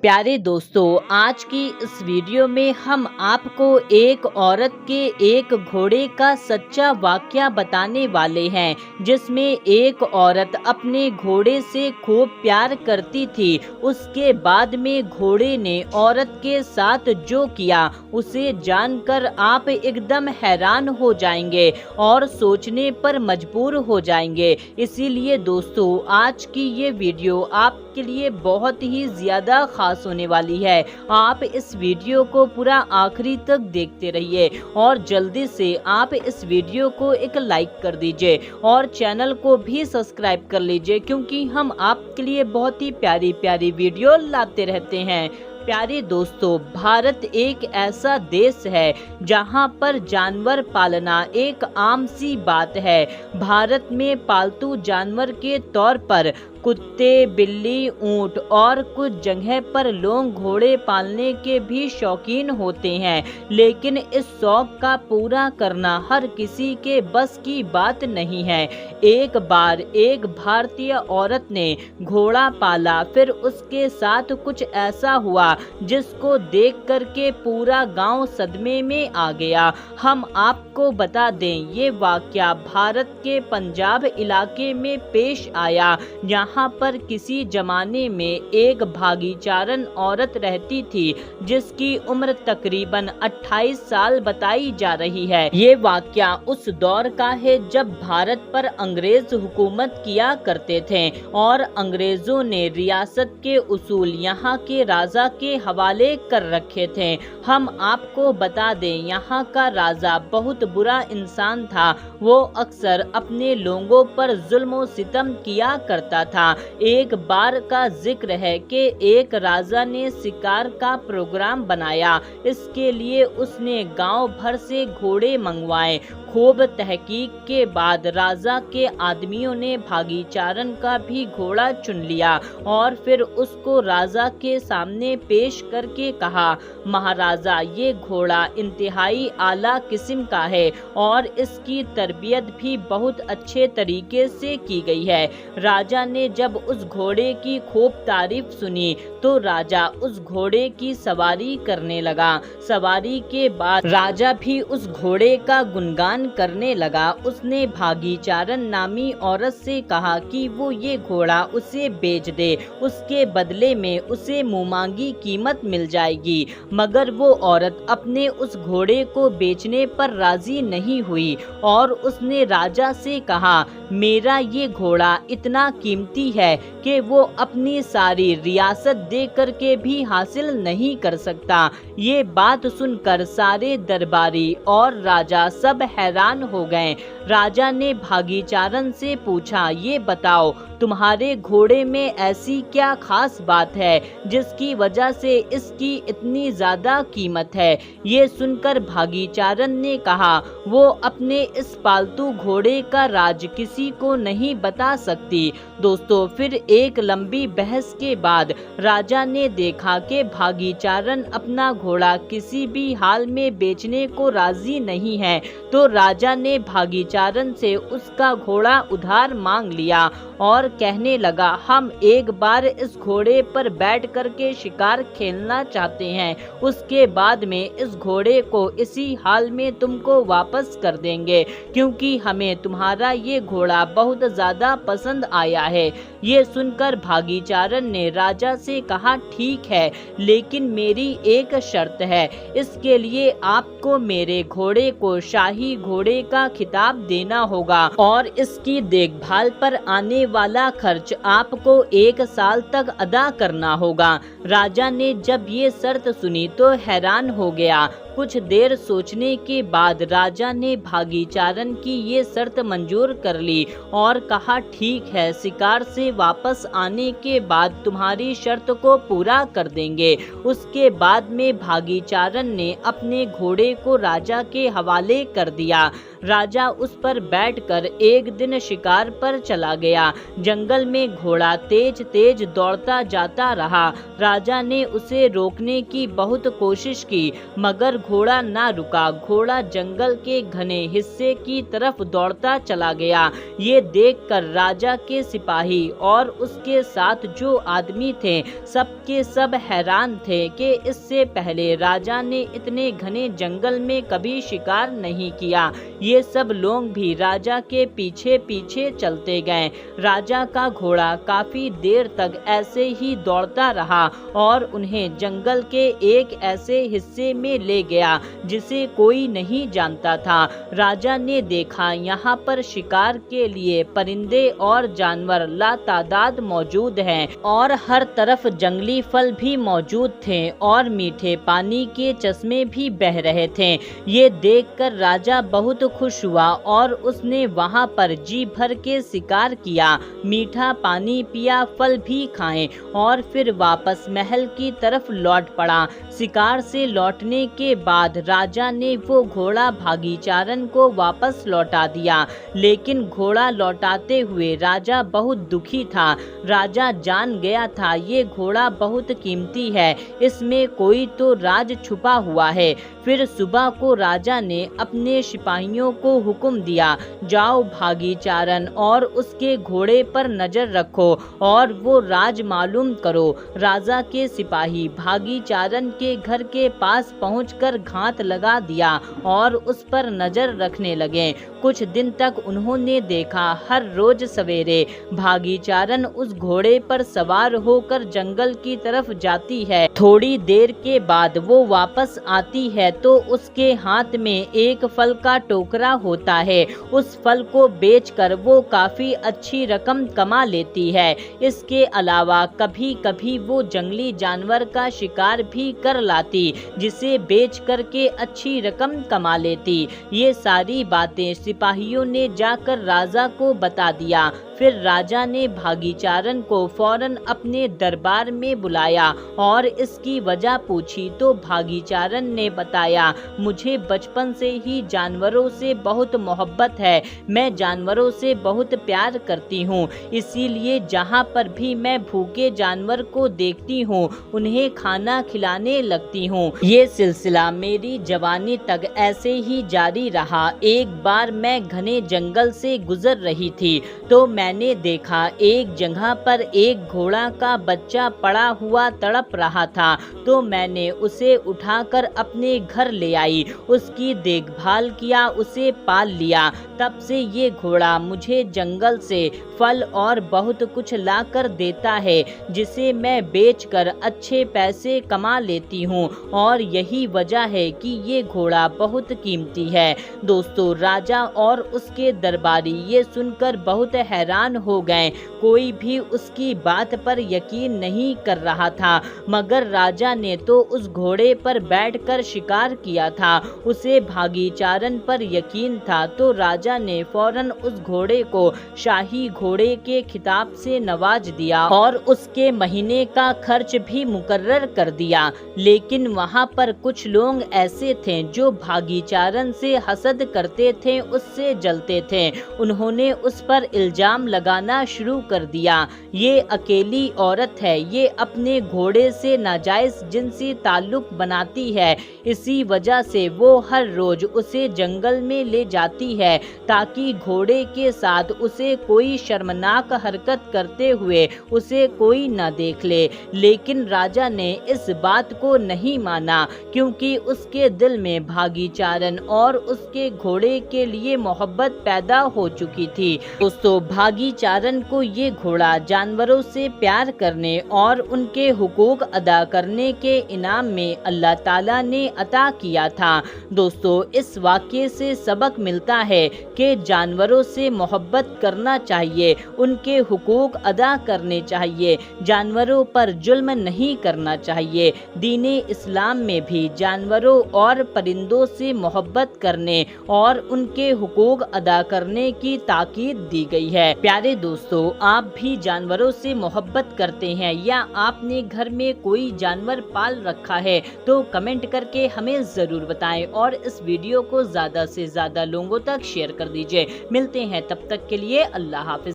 प्यारे दोस्तों, आज की इस वीडियो में हम आपको एक औरत के एक घोड़े का सच्चा वाकया बताने वाले हैं, जिसमें एक औरत अपने घोड़े से खूब प्यार करती थी। उसके बाद में घोड़े ने औरत के साथ जो किया उसे जानकर आप एकदम हैरान हो जाएंगे और सोचने पर मजबूर हो जाएंगे। इसीलिए दोस्तों, आज की ये वीडियो आपके लिए बहुत ही ज्यादा खास होने वाली है। आप इस वीडियो को पूरा आखिरी तक देखते रहिए और जल्दी से आप इस वीडियो को एक लाइक कर दीजिए और चैनल को भी सब्सक्राइब कर लीजिए, क्योंकि हम आपके लिए बहुत ही प्यारी प्यारी वीडियो लाते रहते हैं। प्यारे दोस्तों, भारत एक ऐसा देश है जहां पर जानवर पालना एक आम सी बात है। भारत में पालतू जानवर के तौर पर कुत्ते, बिल्ली, ऊंट और कुछ जगह पर लोग घोड़े पालने के भी शौकीन होते हैं, लेकिन इस शौक का पूरा करना हर किसी के बस की बात नहीं है। एक बार एक भारतीय औरत ने घोड़ा पाला, फिर उसके साथ कुछ ऐसा हुआ जिसको देख करके पूरा गांव सदमे में आ गया। हम आपको बता दें, ये वाकया भारत के पंजाब इलाके में पेश आया, जहां पर किसी जमाने में एक भागीचारन औरत रहती थी जिसकी उम्र तकरीबन 28 साल बताई जा रही है। ये वाकया उस दौर का है जब भारत पर अंग्रेज हुकूमत किया करते थे और अंग्रेजों ने रियासत के उसूल यहाँ के राजा के हवाले कर रखे थे। हम आपको बता दें, यहाँ का राजा बहुत बुरा इंसान था। वो अक्सर अपने लोगों पर जुल्म और सितम किया करता था। एक बार का जिक्र है कि एक राजा ने शिकार का प्रोग्राम बनाया। इसके लिए उसने गांव भर से घोड़े मंगवाए। खूब तहकीक के बाद राजा के आदमियों ने भागीचारन का भी घोड़ा चुन लिया और फिर उसको राजा के सामने पेश करके कहा, महाराजा, ये घोड़ा इंतहाई आला किस्म का है और इसकी तरबियत भी बहुत अच्छे तरीके से की गई है। राजा ने जब उस घोड़े की खूब तारीफ सुनी तो राजा उस घोड़े की सवारी करने लगा। सवारी के बाद राजा भी उस घोड़े का गुणगान करने लगा। उसने भागीचारन नामी औरत से कहा कि वो ये घोड़ा उसे बेच दे, उसके बदले में उसे मुंहमांगी कीमत मिल जाएगी। मगर वो औरत अपने उस घोड़े को बेचने पर राजी नहीं हुई और उसने राजा से कहा, मेरा ये घोड़ा इतना कीमती है कि वो अपनी सारी रियासत दे करके भी हासिल नहीं कर सकता। ये बात सुनकर सारे दरबारी और राजा सब हैरान हो गए। राजा ने भागीचारन से पूछा, ये बताओ, तुम्हारे घोड़े में ऐसी क्या खास बात है जिसकी वजह से इसकी इतनी ज्यादा कीमत है? ये सुनकर भागीचारन ने कहा, वो अपने इस पालतू घोड़े का राज किसी को नहीं बता सकती। दोस्तों, फिर एक लंबी बहस के बाद राजा ने देखा कि भागीचारन अपना घोड़ा किसी भी हाल में बेचने को राजी नहीं है, तो राजा ने भागीचारन से उसका घोड़ा उधार मांग लिया और कहने लगा, हम एक बार इस घोड़े पर बैठ करके शिकार खेलना चाहते हैं, उसके बाद में इस घोड़े को इसी हाल में तुमको वापस कर देंगे, क्योंकि हमें तुम्हारा ये घोड़ा बहुत ज्यादा पसंद आया है। ये सुनकर भागीचारन ने राजा से कहा, ठीक है, लेकिन मेरी एक शर्त है। इसके लिए आपको मेरे घोड़े को शाही घोड़े का खिताब देना होगा और इसकी देखभाल पर आने वाला खर्च आपको 1 साल तक अदा करना होगा। राजा ने जब ये शर्त सुनी तो हैरान हो गया। कुछ देर सोचने के बाद राजा ने भागीचारन की ये शर्त मंजूर कर ली और कहा, ठीक है, शिकार से वापस आने के बाद तुम्हारी शर्त को पूरा कर देंगे। उसके बाद में भागीचारन ने अपने घोड़े को राजा के हवाले कर दिया। राजा उस पर बैठकर एक दिन शिकार पर चला गया। जंगल में घोड़ा तेज तेज दौड़ता जाता रहा। राजा ने उसे रोकने की बहुत कोशिश की, मगर घोड़ा ना रुका। घोड़ा जंगल के घने हिस्से की तरफ दौड़ता चला गया। ये देखकर राजा के सिपाही और उसके साथ जो आदमी थे, सबके सब हैरान थे कि इससे पहले राजा ने इतने घने जंगल में कभी शिकार नहीं किया। ये सब लोग भी राजा के पीछे पीछे चलते गए। राजा का घोड़ा काफी देर तक ऐसे ही दौड़ता रहा और उन्हें जंगल के एक ऐसे हिस्से में ले गया जिसे कोई नहीं जानता था। राजा ने देखा यहाँ पर शिकार के लिए परिंदे और जानवर लातादाद मौजूद हैं और हर तरफ जंगली फल भी मौजूद थे और मीठे पानी के चश्मे भी बह रहे थे। ये देखकर राजा बहुत खुश हुआ और उसने वहाँ पर जी भर के शिकार किया, मीठा पानी पिया, फल भी खाए और फिर वापस महल की तरफ लौट पड़ा। शिकार से लौटने के बाद राजा ने वो घोड़ा भागीचारन को वापस लौटा दिया, लेकिन घोड़ा लौटाते हुए राजा बहुत दुखी था। राजा जान गया था ये घोड़ा बहुत कीमती है, इसमें कोई तो राज छुपा हुआ है। फिर सुबह को राजा ने अपने सिपाहियों को हुक्म दिया, जाओ भागीचारन और उसके घोड़े पर नजर रखो और वो राज मालूम करो। राजा के सिपाही भागीचारन के घर के पास पहुंचकर घात लगा दिया और उस पर नजर रखने लगे। कुछ दिन तक उन्होंने देखा हर रोज सवेरे भागीचारन उस घोड़े पर सवार होकर जंगल की तरफ जाती है। थोड़ी देर के बाद वो वापस आती है तो उसके हाथ में एक फल का टोकरा होता है। उस फल को बेचकर वो काफी अच्छी रकम कमा लेती है। इसके अलावा कभी कभी वो जंगली जानवर का शिकार भी कर लाती, जिसे बेच करके अच्छी रकम कमा लेती। ये सारी बातें सिपाहियों ने जाकर राजा को बता दिया। फिर राजा ने भागीचारन को फौरन अपने दरबार में बुलाया और इसकी वजह पूछी तो भागीचारन ने बताया, मुझे बचपन से ही जानवरों से बहुत मोहब्बत है। मैं जानवरों से बहुत प्यार करती हूँ, इसीलिए जहाँ पर भी मैं भूखे जानवर को देखती हूँ उन्हें खाना खिलाने लगती हूँ। ये सिलसिला मेरी जवानी तक ऐसे ही जारी रहा। एक बार मैं घने जंगल से गुजर रही थी तो मैंने देखा एक जगह पर एक घोड़ा का बच्चा पड़ा हुआ तड़प रहा था, तो मैंने उसे उठाकर अपने घर ले आई, उसकी देखभाल किया, उसे पाल लिया। तब से ये घोड़ा मुझे जंगल से फल और बहुत कुछ ला कर देता है, जिसे मैं बेचकर अच्छे पैसे कमा लेती हूँ और यही वजह है कि ये घोड़ा बहुत कीमती है। दोस्तों, राजा और उसके दरबारी ये सुनकर बहुत हैरान हो गए। कोई भी उसकी बात पर यकीन नहीं कर रहा था, मगर राजा ने तो उस घोड़े पर बैठकर शिकार किया था, उसे भागीचारन पर यकीन था, तो राजा ने फौरन उस घोड़े को शाही घोड़े के खिताब से नवाज दिया और उसके महीने का खर्च भी मुकर्रर कर दिया। लेकिन वहाँ पर कुछ लोग ऐसे थे जो भागीचारन से हसद करते थे, उससे जलते थे। उन्होंने उस पर इल्जाम लगाना शुरू कर दिया, ये अकेली औरत है, ये अपने घोड़े से नाजायज जिनसी ताल्लुक बनाती है, इसी वजह से वो हर रोज उसे जंगल में ले जाती है ताकि घोड़े के साथ उसे कोई शर्मनाक हरकत करते हुए उसे कोई न देख ले। लेकिन राजा ने इस बात को नहीं माना, क्योंकि उसके दिल में भागीचारन और उसके घोड़े के लिए मोहब्बत पैदा हो चुकी थी। दोस्तों, भागीचारन को ये घोड़ा जानवरों से प्यार करने और उनके हुकूक अदा करने के इनाम में अल्लाह ताला ने अता किया था। दोस्तों, इस वाक़ये से सबक मिलता है कि जानवरों से मोहब्बत करना चाहिए, उनके हुकूक अदा करने चाहिए, जानवरों पर जुल्म नहीं करना चाहिए। दीने इस्लाम में भी जानवरों और परिंदों से मोहब्बत करने और उनके हुकूक अदा करने की ताकीद दी गई है। प्यारे दोस्तों, आप भी जानवरों से मोहब्बत करते हैं या आपने घर में कोई जानवर पाल रखा है तो कमेंट करके हमें ज़रूर बताएं और इस वीडियो को ज़्यादा से ज़्यादा लोगों तक शेयर कर दीजिए। मिलते हैं, तब तक के लिए अल्लाह हाफिज़।